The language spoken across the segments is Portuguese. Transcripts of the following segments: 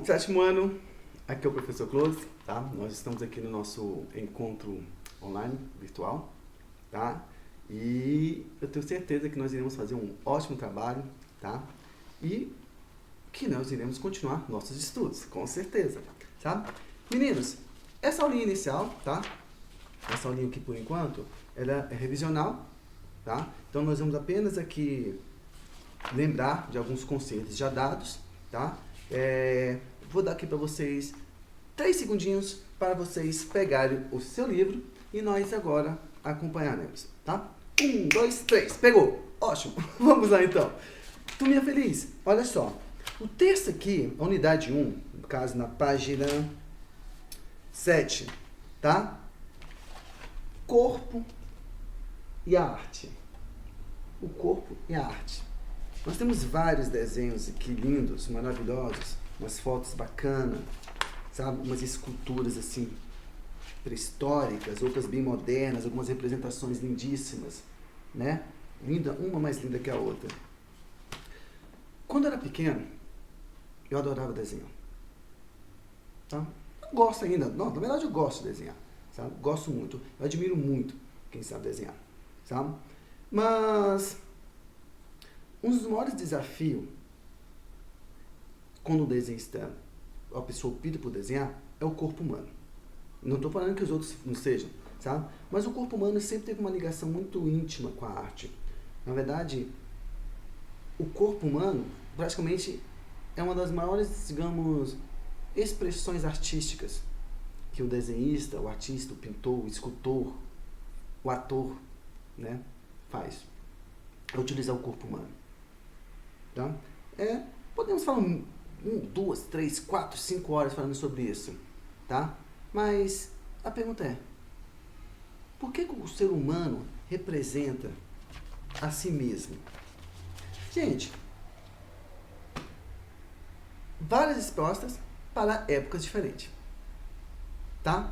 Bom, sétimo ano, aqui é o professor Close, tá? Nós estamos aqui no nosso encontro online, virtual, tá? E eu tenho certeza que nós iremos fazer um ótimo trabalho, tá? E que nós iremos continuar nossos estudos, com certeza, tá? Meninos, essa aulinha inicial, tá? Essa aulinha aqui por enquanto, ela é revisional, tá? Então nós vamos apenas aqui lembrar de alguns conceitos já dados, tá? Vou dar aqui para vocês 3 segundinhos para vocês pegarem o seu livro e nós agora acompanharemos, tá? 1, 2, 3, pegou! Ótimo! Vamos lá então. Turminha feliz, olha só. O texto aqui, a unidade 1, no caso na página 7, tá? Corpo e a arte. O corpo e a arte. Nós temos vários desenhos aqui lindos, maravilhosos, umas fotos bacanas, sabe? Umas esculturas assim, pré-históricas, outras bem modernas, algumas representações lindíssimas, né? Linda, uma mais linda que a outra. Quando eu era pequeno, eu adorava desenhar, tá? Eu gosto ainda, não, na verdade eu gosto de desenhar, sabe? Gosto muito, eu admiro muito quem sabe desenhar, sabe? Mas um dos maiores desafios quando o desenhista, a pessoa opta por desenhar, é o corpo humano. Não estou falando que os outros não sejam, sabe? Mas o corpo humano sempre teve uma ligação muito íntima com a arte. Na verdade, o corpo humano praticamente é uma das maiores, digamos, expressões artísticas que o desenhista, o artista, o pintor, o escultor, o ator, né, faz. É utilizar o corpo humano. Tá? Podemos falar 1, 2, 3, 4, 5 horas falando sobre isso, tá? Mas a pergunta é, por que o ser humano representa a si mesmo? Gente, várias respostas para épocas diferentes, tá?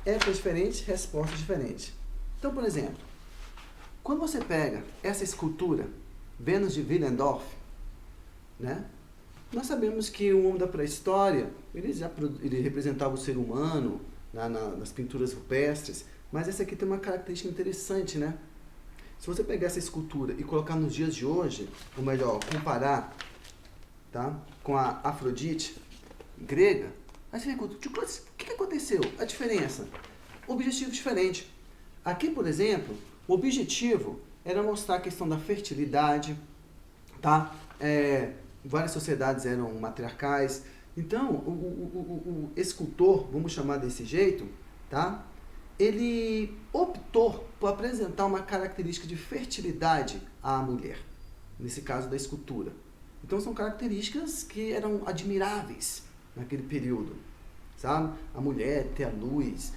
Épocas diferentes, respostas diferentes. Então, por exemplo, quando você pega essa escultura, Vênus de Willendorf, né? Nós sabemos que o homem da pré-história, ele representava o ser humano nas pinturas rupestres, mas essa aqui tem uma característica interessante, né? Se você pegar essa escultura e colocar nos dias de hoje, ou melhor, comparar, tá, com a Afrodite grega, aí você pergunta, o que aconteceu? A diferença? Objetivo diferente. Aqui, por exemplo, o objetivo era mostrar a questão da fertilidade, tá? Várias sociedades eram matriarcais. Então, o escultor, vamos chamar desse jeito, tá? Ele optou por apresentar uma característica de fertilidade à mulher, nesse caso da escultura. Então, são características que eram admiráveis naquele período, sabe? A mulher ter a luz,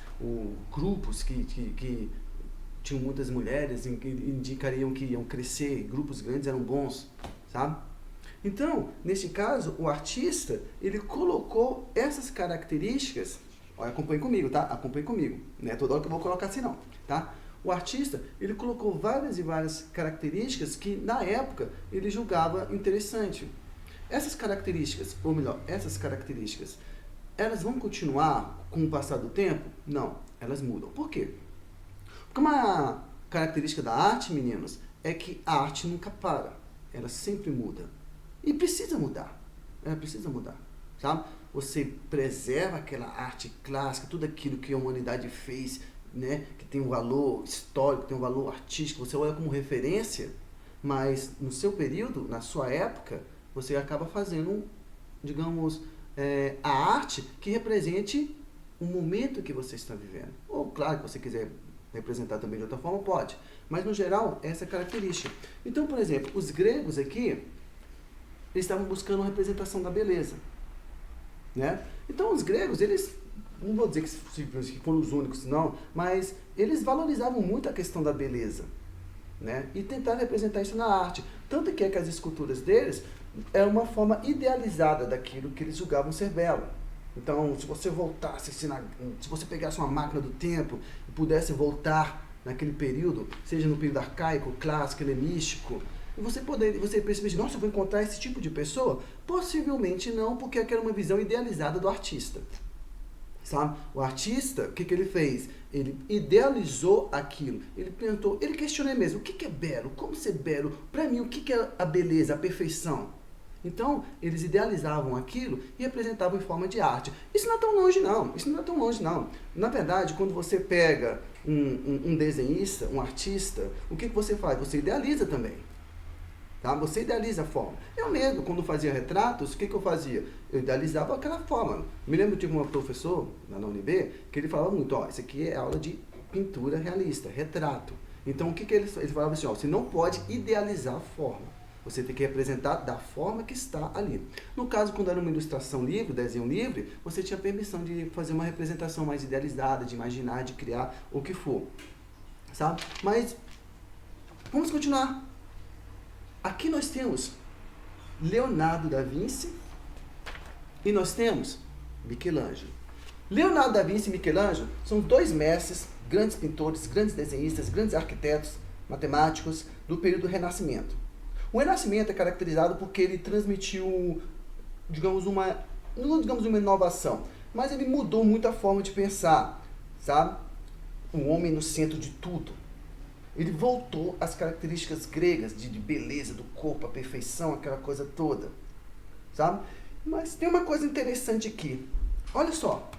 grupos que tinham muitas mulheres, que indicariam que iam crescer, grupos grandes eram bons, sabe? Então, neste caso, o artista, ele colocou essas características, olha, acompanhe comigo, tá? Acompanhe comigo, não é toda hora que eu vou colocar assim não, tá? O artista, ele colocou várias e várias características que, na época, ele julgava interessante. Essas características, ou melhor, essas características, elas vão continuar com o passar do tempo? Não, elas mudam. Por quê? Porque uma característica da arte, meninos, é que a arte nunca para. Ela sempre muda. E precisa mudar. Ela precisa mudar. Sabe? Você preserva aquela arte clássica, tudo aquilo que a humanidade fez, né? Que tem um valor histórico, tem um valor artístico. Você olha como referência, mas no seu período, na sua época, você acaba fazendo, digamos, a arte que represente o momento que você está vivendo. Ou, claro, que você quiser representar também de outra forma, pode. Mas, no geral, essa é a característica. Então, por exemplo, os gregos aqui, eles estavam buscando uma representação da beleza, né? Então, os gregos, eles, não vou dizer que foram os únicos, não, mas eles valorizavam muito a questão da beleza, né? E tentaram representar isso na arte. Tanto que as esculturas deles é uma forma idealizada daquilo que eles julgavam ser belo. Então, se você voltasse, se você pegasse uma máquina do tempo e pudesse voltar naquele período, seja no período arcaico, clássico, helenístico, E você percebe, nossa, eu vou encontrar esse tipo de pessoa? Possivelmente não, porque aquela é uma visão idealizada do artista. Sabe? O artista, o que ele fez? Ele idealizou aquilo, ele tentou, ele questionou mesmo, o que é belo? Como ser belo? Para mim, o que é a beleza, a perfeição? Então, eles idealizavam aquilo e representavam em forma de arte. Isso não é tão longe, não. Isso não é tão longe, não. Na verdade, quando você pega um desenhista, um artista, o que você faz? Você idealiza também. Tá? Você idealiza a forma. Eu mesmo, quando fazia retratos, o que eu fazia? Eu idealizava aquela forma. Me lembro de um professor na UNB que ele falava muito, ó, isso aqui é aula de pintura realista, retrato. Então, o que ele falava assim, ó, você não pode idealizar a forma. Você tem que representar da forma que está ali. No caso, quando era uma ilustração livre, desenho livre, você tinha permissão de fazer uma representação mais idealizada, de imaginar, de criar o que for. Sabe? Mas, vamos continuar. Aqui nós temos Leonardo da Vinci e nós temos Michelangelo. Leonardo da Vinci e Michelangelo são dois mestres, grandes pintores, grandes desenhistas, grandes arquitetos, matemáticos do período do Renascimento. O Renascimento é caracterizado porque ele transmitiu, não digamos uma inovação, mas ele mudou muito a forma de pensar, sabe? O homem no centro de tudo. Ele voltou às características gregas de beleza do corpo, a perfeição, aquela coisa toda, sabe? Mas tem uma coisa interessante aqui. Olha só,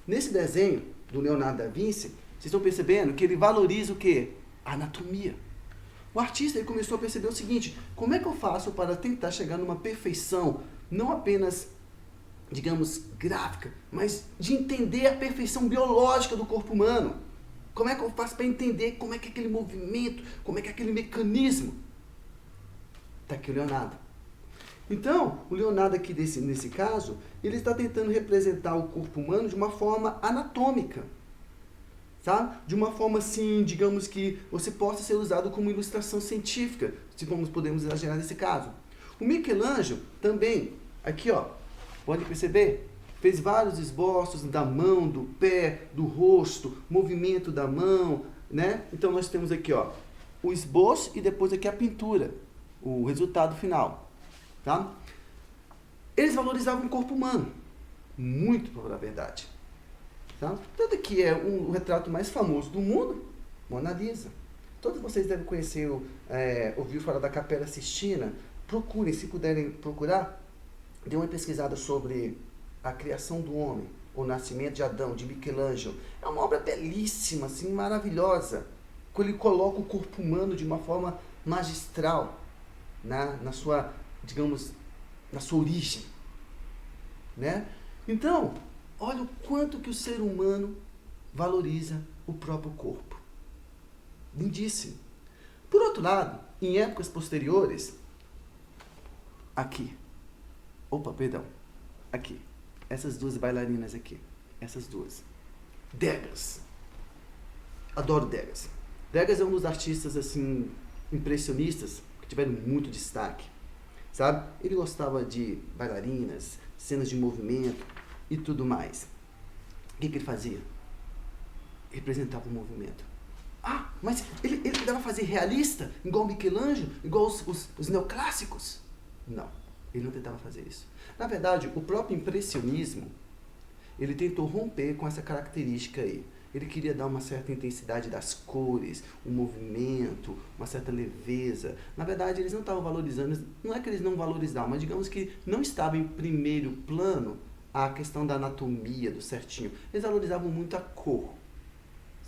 nesse desenho do Leonardo da Vinci, vocês estão percebendo que ele valoriza o quê? A anatomia. O artista ele começou a perceber o seguinte, como é que eu faço para tentar chegar numa perfeição, não apenas, digamos, gráfica, mas de entender a perfeição biológica do corpo humano? Como é que eu faço para entender como é que é aquele movimento, como é que é aquele mecanismo? Está aqui o Leonardo. Então, o Leonardo aqui, nesse caso, ele está tentando representar o corpo humano de uma forma anatômica. Sabe? De uma forma assim, digamos que você possa ser usado como ilustração científica, se podemos exagerar nesse caso. O Michelangelo também, aqui ó, pode perceber? Fez vários esboços da mão, do pé, do rosto, movimento da mão, né? Então nós temos aqui ó, o esboço e depois aqui a pintura, o resultado final. Tá? Eles valorizavam o corpo humano, muito para a verdade. Tá? Tanto que é o retrato mais famoso do mundo, Mona Lisa. Todos vocês devem conhecer, ouvir falar da Capela Sistina. Procurem, se puderem procurar, dê uma pesquisada sobre a criação do homem, o nascimento de Adão, de Michelangelo. É uma obra belíssima, assim, maravilhosa. Quando ele coloca o corpo humano de uma forma magistral, na sua, digamos, na sua origem. Né? Então, olha o quanto que o ser humano valoriza o próprio corpo. Lindíssimo. Por outro lado, em épocas posteriores, aqui, aqui, essas duas bailarinas aqui, essas duas, Degas. Adoro Degas. Degas é um dos artistas, assim, impressionistas, que tiveram muito destaque, sabe? Ele gostava de bailarinas, cenas de movimento e tudo mais. O que ele fazia? Representava o movimento. Ah, mas ele dava a fazer realista, igual Michelangelo, igual os neoclássicos? Não, ele não tentava fazer isso. Na verdade, o próprio impressionismo, ele tentou romper com essa característica aí. Ele queria dar uma certa intensidade das cores, um movimento, uma certa leveza. Na verdade, eles não estavam valorizando, não é que eles não valorizavam, mas digamos que não estava em primeiro plano a questão da anatomia, do certinho. Eles valorizavam muito a cor,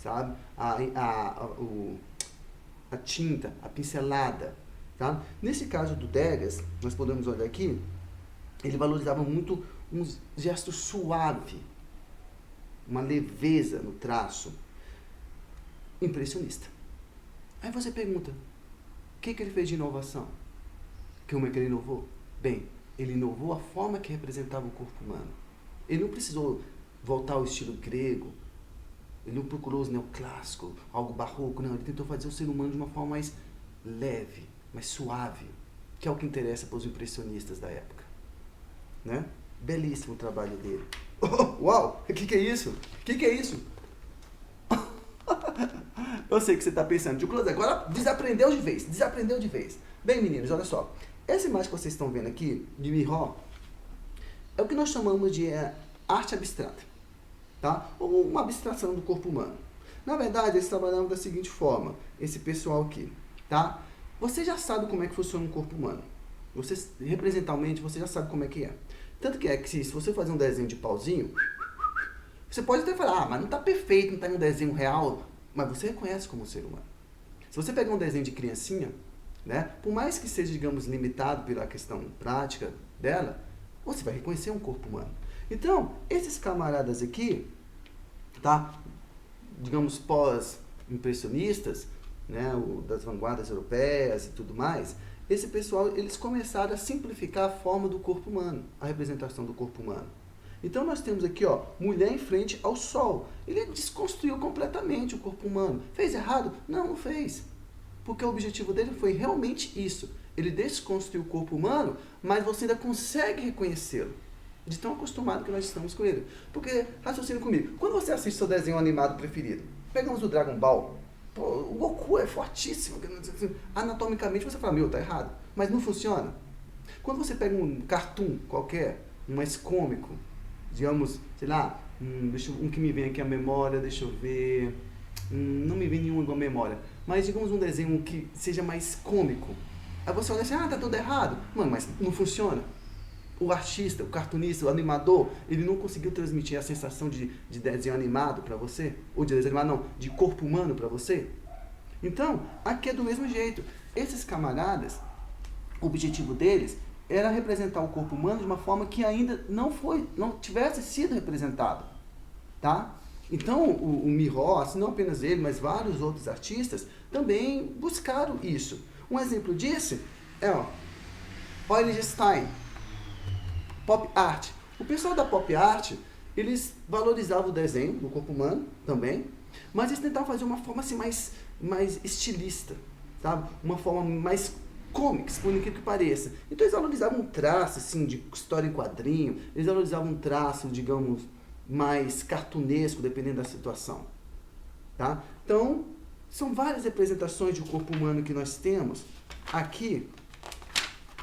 sabe? A tinta, a pincelada. Tá? Nesse caso do Degas, nós podemos olhar aqui, ele valorizava muito um gesto suave, uma leveza no traço, impressionista. Aí você pergunta, o que ele fez de inovação? Como é que ele inovou? Bem, ele inovou a forma que representava o corpo humano. Ele não precisou voltar ao estilo grego, ele não procurou os neoclássicos, algo barroco, não. Ele tentou fazer o ser humano de uma forma mais leve, mais suave, que é o que interessa para os impressionistas da época. Né? Belíssimo o trabalho dele. Oh, uau! O que é isso? O que é isso? Eu sei que você está pensando, Gilclose, agora desaprendeu de vez. Bem, meninos, olha só. Essa imagem que vocês estão vendo aqui, de Miró, é o que nós chamamos de arte abstrata, tá? Ou uma abstração do corpo humano. Na verdade, eles trabalham da seguinte forma, esse pessoal aqui, tá? Você já sabe como é que funciona um corpo humano. Você, representalmente, você já sabe como é que é. Tanto que é que se você fazer um desenho de pauzinho, você pode até falar, ah, mas não está perfeito, não está em um desenho real, mas você reconhece como ser humano. Se você pegar um desenho de criancinha, né, por mais que seja, digamos, limitado pela questão prática dela, você vai reconhecer um corpo humano. Então, esses camaradas aqui, tá, digamos, pós-impressionistas, né, das vanguardas europeias e tudo mais, esse pessoal, eles começaram a simplificar a forma do corpo humano, a representação do corpo humano. Então, nós temos aqui, ó, mulher em frente ao sol. Ele desconstruiu completamente o corpo humano. Fez errado? Não, não fez. Porque o objetivo dele foi realmente isso. Ele desconstruiu o corpo humano, mas você ainda consegue reconhecê-lo. De tão acostumado que nós estamos com ele. Porque, raciocina comigo, quando você assiste seu desenho animado preferido, pegamos o Dragon Ball, pô, o Goku é fortíssimo, anatomicamente você fala, meu, tá errado. Mas não funciona. Quando você pega um cartoon qualquer, um mais cômico, digamos, sei lá, um que me vem aqui à memória, deixa eu ver, não me vem nenhum igual à memória, mas digamos um desenho que seja mais cômico. Aí você olha assim, ah, tá tudo errado. Mano, mas não funciona. O artista, o cartunista, o animador, ele não conseguiu transmitir a sensação de desenho animado para você, ou de desenho animado não, de corpo humano para você. Então, aqui é do mesmo jeito. Esses camaradas, o objetivo deles era representar o corpo humano de uma forma que ainda não tivesse sido representado, tá? Então, o Miró, assim, não apenas ele, mas vários outros artistas também buscaram isso. Um exemplo disso é, ó, Oliver Stein, Pop Art. O pessoal da Pop Art, eles valorizavam o desenho do corpo humano também, mas eles tentavam fazer uma forma assim mais estilista, sabe? Uma forma mais comics, por incrível que pareça. Então eles valorizavam um traço assim, de história em quadrinho, eles valorizavam um traço, digamos, mais cartunesco, dependendo da situação. Tá? Então, são várias representações de corpo humano que nós temos aqui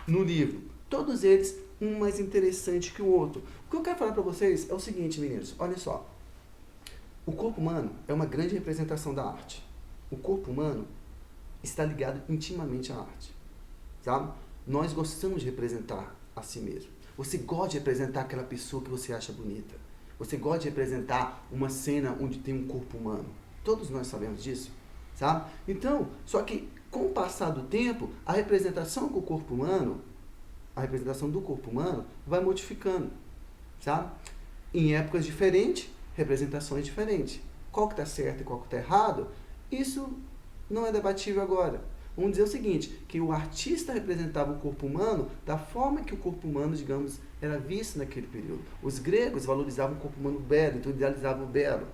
no livro. Todos eles, um mais interessante que o outro. O que eu quero falar para vocês é o seguinte, meninos, olha só. O corpo humano é uma grande representação da arte. O corpo humano está ligado intimamente à arte. Sabe? Nós gostamos de representar a si mesmo. Você gosta de representar aquela pessoa que você acha bonita. Você gosta de representar uma cena onde tem um corpo humano. Todos nós sabemos disso, sabe? Então, só que com o passar do tempo, a representação do corpo humano vai modificando, sabe? Em épocas diferentes, representações diferentes. Qual que está certo e qual que está errado, isso não é debatível agora. Vamos dizer o seguinte, que o artista representava o corpo humano da forma que o corpo humano, digamos, era visto naquele período. Os gregos valorizavam o corpo humano belo, então idealizavam o belo.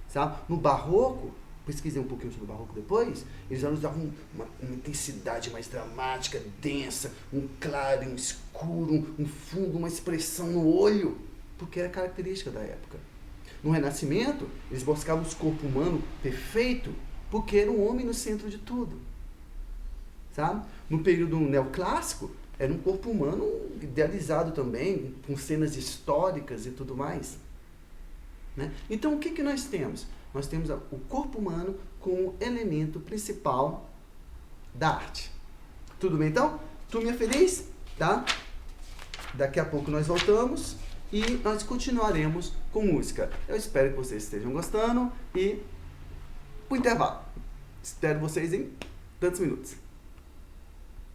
Sabe? No barroco, pesquisei um pouquinho sobre o barroco depois, eles valorizavam uma intensidade mais dramática, densa, um claro, um escuro, um fundo, uma expressão no olho, porque era característica da época. No Renascimento, eles buscavam o corpo humano perfeito, porque era o homem no centro de tudo. Sabe? No período neoclássico, era um corpo humano idealizado também, com cenas históricas e tudo mais. Né? Então, o que nós temos? Nós temos o corpo humano como elemento principal da arte. Tudo bem, então? Turminha feliz? Tá? Daqui a pouco nós voltamos e nós continuaremos com música. Eu espero que vocês estejam gostando e o intervalo. Espero vocês em tantos minutos.